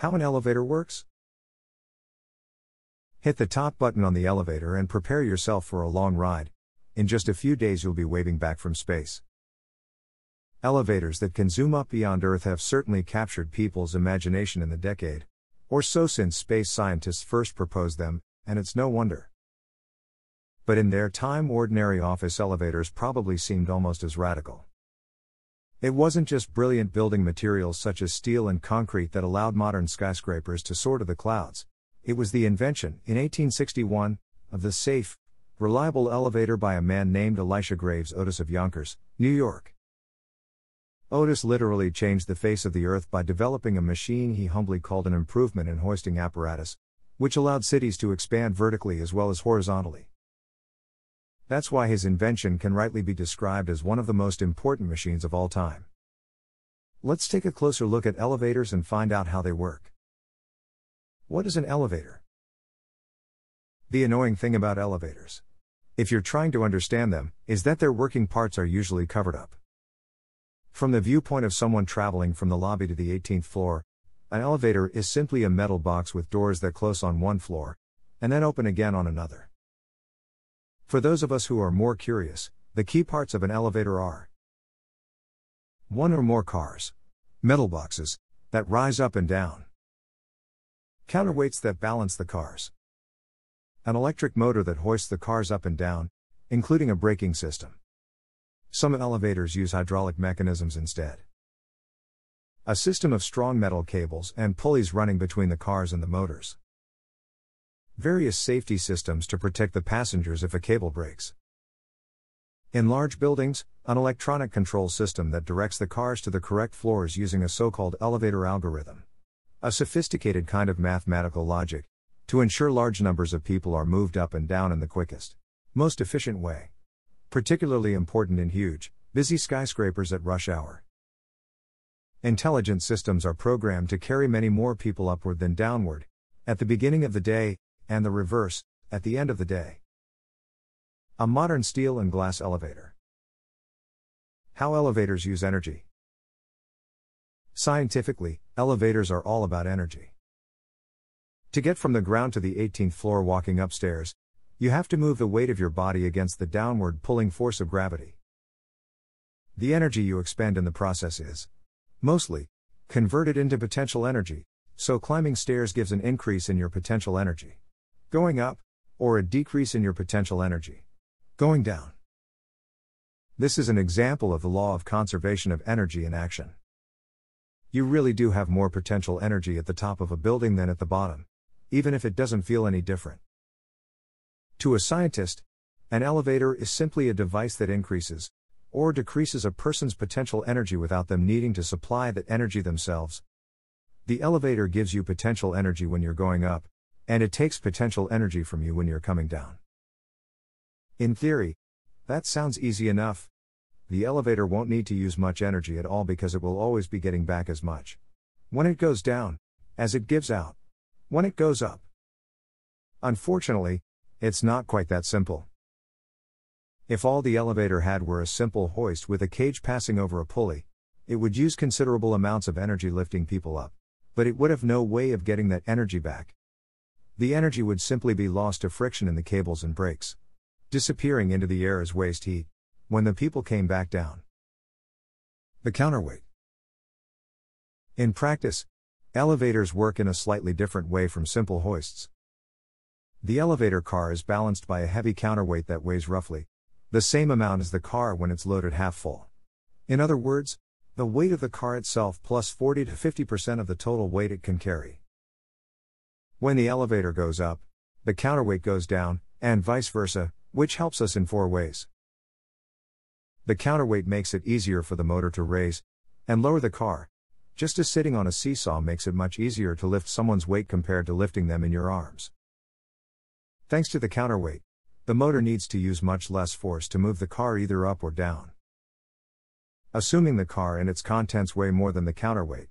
How an elevator works? Hit the top button on the elevator and prepare yourself for a long ride. In just a few days you'll be waving back from space. Elevators that can zoom up beyond Earth have certainly captured people's imagination in the decade or so since space scientists first proposed them, and it's no wonder. But in their time, ordinary office elevators probably seemed almost as radical. It wasn't just brilliant building materials such as steel and concrete that allowed modern skyscrapers to soar to the clouds. It was the invention, in 1861, of the safe, reliable elevator by a man named Elisha Graves Otis of Yonkers, New York. Otis literally changed the face of the earth by developing a machine he humbly called an improvement in hoisting apparatus, which allowed cities to expand vertically as well as horizontally. That's why his invention can rightly be described as one of the most important machines of all time. Let's take a closer look at elevators and find out how they work. What is an elevator? The annoying thing about elevators, if you're trying to understand them, is that their working parts are usually covered up. From the viewpoint of someone traveling from the lobby to the 18th floor, an elevator is simply a metal box with doors that close on one floor, and then open again on another. For those of us who are more curious, the key parts of an elevator are: one or more cars, metal boxes, that rise up and down, counterweights that balance the cars, an electric motor that hoists the cars up and down, including a braking system. Some elevators use hydraulic mechanisms instead. A system of strong metal cables and pulleys running between the cars and the motors. Various safety systems to protect the passengers if a cable breaks. In large buildings, an electronic control system that directs the cars to the correct floors using a so-called elevator algorithm. A sophisticated kind of mathematical logic, to ensure large numbers of people are moved up and down in the quickest, most efficient way. Particularly important in huge, busy skyscrapers at rush hour. Intelligent systems are programmed to carry many more people upward than downward, at the beginning of the day, and the reverse, at the end of the day. A modern steel and glass elevator. How elevators use energy. Scientifically, elevators are all about energy. To get from the ground to the 18th floor walking upstairs, you have to move the weight of your body against the downward pulling force of gravity. The energy you expend in the process is, mostly, converted into potential energy, so climbing stairs gives an increase in your potential energy going up, or a decrease in your potential energy going down. This is an example of the law of conservation of energy in action. You really do have more potential energy at the top of a building than at the bottom, even if it doesn't feel any different. To a scientist, an elevator is simply a device that increases or decreases a person's potential energy without them needing to supply that energy themselves. The elevator gives you potential energy when you're going up, and it takes potential energy from you when you're coming down. In theory, that sounds easy enough. The elevator won't need to use much energy at all because it will always be getting back as much when it goes down as it gives out when it goes up. Unfortunately, it's not quite that simple. If all the elevator had were a simple hoist with a cage passing over a pulley, it would use considerable amounts of energy lifting people up, but it would have no way of getting that energy back. The energy would simply be lost to friction in the cables and brakes, disappearing into the air as waste heat when the people came back down. The counterweight. In practice, elevators work in a slightly different way from simple hoists. The elevator car is balanced by a heavy counterweight that weighs roughly the same amount as the car when it's loaded half full. In other words, the weight of the car itself plus 40 to 50% of the total weight it can carry. When the elevator goes up, the counterweight goes down, and vice versa, which helps us in 4 ways. The counterweight makes it easier for the motor to raise and lower the car, just as sitting on a seesaw makes it much easier to lift someone's weight compared to lifting them in your arms. Thanks to the counterweight, the motor needs to use much less force to move the car either up or down. Assuming the car and its contents weigh more than the counterweight,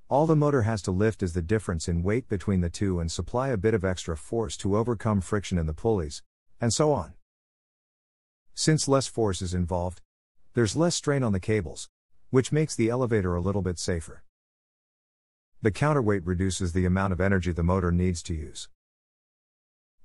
all the motor has to lift is the difference in weight between the two and supply a bit of extra force to overcome friction in the pulleys, and so on. Since less force is involved, there's less strain on the cables, which makes the elevator a little bit safer. The counterweight reduces the amount of energy the motor needs to use.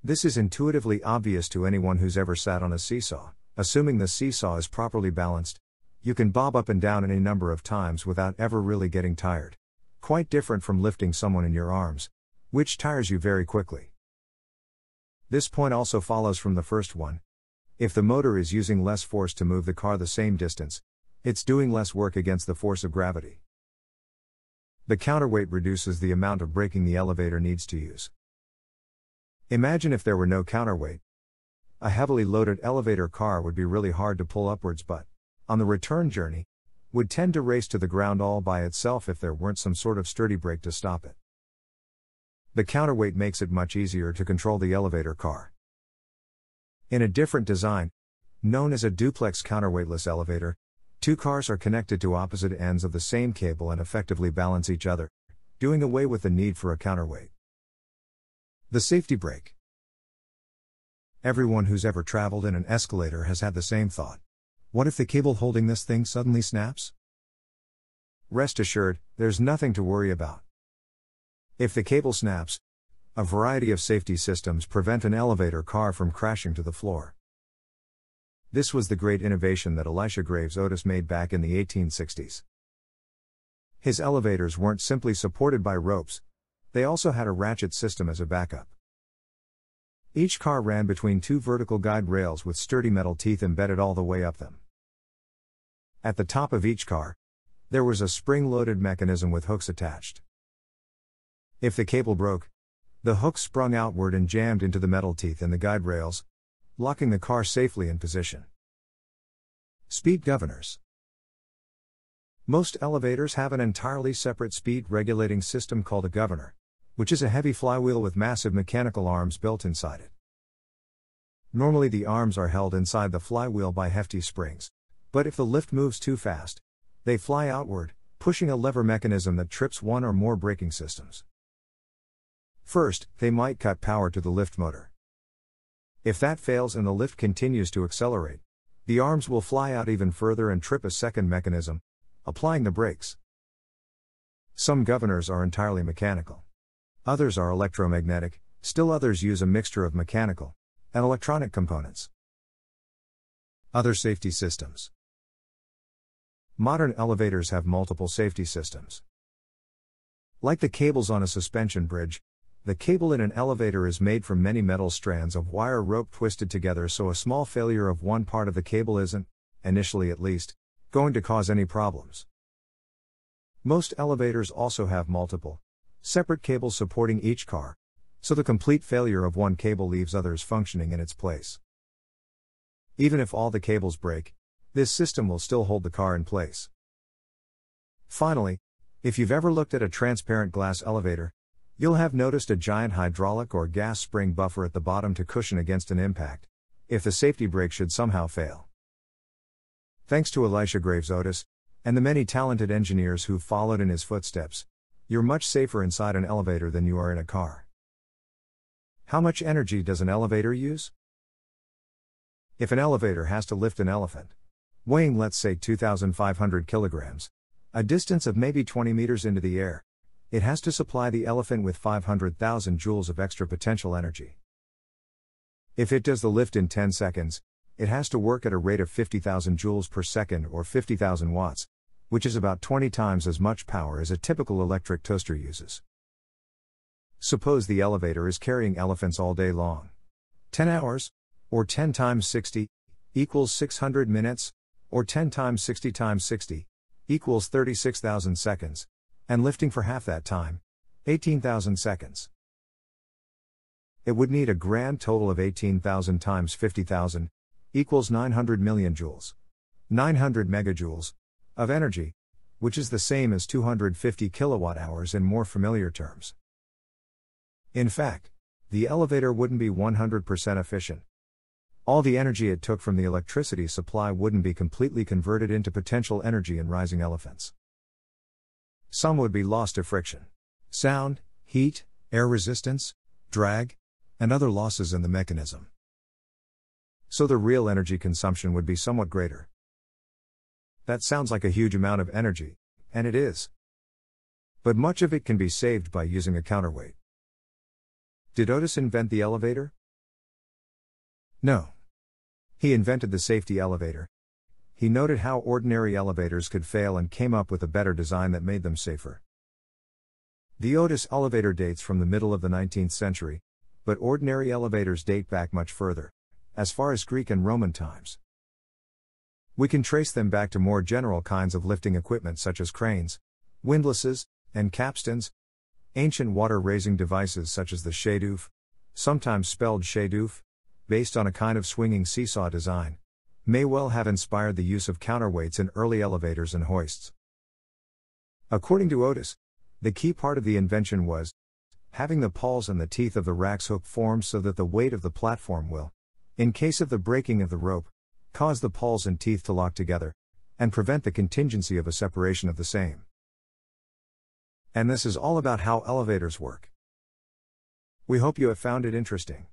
This is intuitively obvious to anyone who's ever sat on a seesaw. Assuming the seesaw is properly balanced, you can bob up and down any number of times without ever really getting tired. Quite different from lifting someone in your arms, which tires you very quickly. This point also follows from the first one. If the motor is using less force to move the car the same distance, it's doing less work against the force of gravity. The counterweight reduces the amount of braking the elevator needs to use. Imagine if there were no counterweight. A heavily loaded elevator car would be really hard to pull upwards, but, on the return journey, would tend to race to the ground all by itself if there weren't some sort of sturdy brake to stop it. The counterweight makes it much easier to control the elevator car. In a different design, known as a duplex counterweightless elevator, two cars are connected to opposite ends of the same cable and effectively balance each other, doing away with the need for a counterweight. The safety brake. Everyone who's ever traveled in an escalator has had the same thought. What if the cable holding this thing suddenly snaps? Rest assured, there's nothing to worry about. If the cable snaps, a variety of safety systems prevent an elevator car from crashing to the floor. This was the great innovation that Elisha Graves Otis made back in the 1860s. His elevators weren't simply supported by ropes, they also had a ratchet system as a backup. Each car ran between two vertical guide rails with sturdy metal teeth embedded all the way up them. At the top of each car, there was a spring-loaded mechanism with hooks attached. If the cable broke, the hooks sprung outward and jammed into the metal teeth in the guide rails, locking the car safely in position. Speed governors. Most elevators have an entirely separate speed regulating system called a governor, which is a heavy flywheel with massive mechanical arms built inside it. Normally the arms are held inside the flywheel by hefty springs, but if the lift moves too fast, they fly outward, pushing a lever mechanism that trips one or more braking systems. First, they might cut power to the lift motor. If that fails and the lift continues to accelerate, the arms will fly out even further and trip a second mechanism, applying the brakes. Some governors are entirely mechanical. Others are electromagnetic, still others use a mixture of mechanical and electronic components. Other safety systems. Modern elevators have multiple safety systems. Like the cables on a suspension bridge, the cable in an elevator is made from many metal strands of wire rope twisted together, so a small failure of one part of the cable isn't, initially at least, going to cause any problems. Most elevators also have multiple, separate cables supporting each car, so the complete failure of one cable leaves others functioning in its place. Even if all the cables break, this system will still hold the car in place. Finally, if you've ever looked at a transparent glass elevator, you'll have noticed a giant hydraulic or gas spring buffer at the bottom to cushion against an impact, if the safety brake should somehow fail. Thanks to Elisha Graves Otis, and the many talented engineers who've followed in his footsteps, you're much safer inside an elevator than you are in a car. How much energy does an elevator use? If an elevator has to lift an elephant, weighing let's say 2,500 kilograms, a distance of maybe 20 meters into the air, it has to supply the elephant with 500,000 joules of extra potential energy. If it does the lift in 10 seconds, it has to work at a rate of 50,000 joules per second or 50,000 watts, which is about 20 times as much power as a typical electric toaster uses. Suppose the elevator is carrying elephants all day long. 10 hours, or 10 times 60, equals 600 minutes, or 10 times 60 times 60, equals 36,000 seconds, and lifting for half that time, 18,000 seconds. It would need a grand total of 18,000 times 50,000, equals 900 million joules. 900 megajoules of energy, which is the same as 250 kilowatt-hours in more familiar terms. In fact, the elevator wouldn't be 100% efficient. All the energy it took from the electricity supply wouldn't be completely converted into potential energy in rising elephants. Some would be lost to friction, sound, heat, air resistance, drag, and other losses in the mechanism. So the real energy consumption would be somewhat greater. That sounds like a huge amount of energy, and it is. but much of it can be saved by using a counterweight. Did Otis invent the elevator? No. He invented the safety elevator. He noted how ordinary elevators could fail and came up with a better design that made them safer. The Otis elevator dates from the middle of the 19th century, but ordinary elevators date back much further, as far as Greek and Roman times. We can trace them back to more general kinds of lifting equipment such as cranes, windlasses, and capstans, ancient water-raising devices such as the shadoof, sometimes spelled shadoof, based on a kind of swinging seesaw design, may well have inspired the use of counterweights in early elevators and hoists. According to Otis, the key part of the invention was having the pawls and the teeth of the rack's hook formed so that the weight of the platform will, in case of the breaking of the rope, cause the pawls and teeth to lock together, and prevent the contingency of a separation of the same. And this is all about how elevators work. We hope you have found it interesting.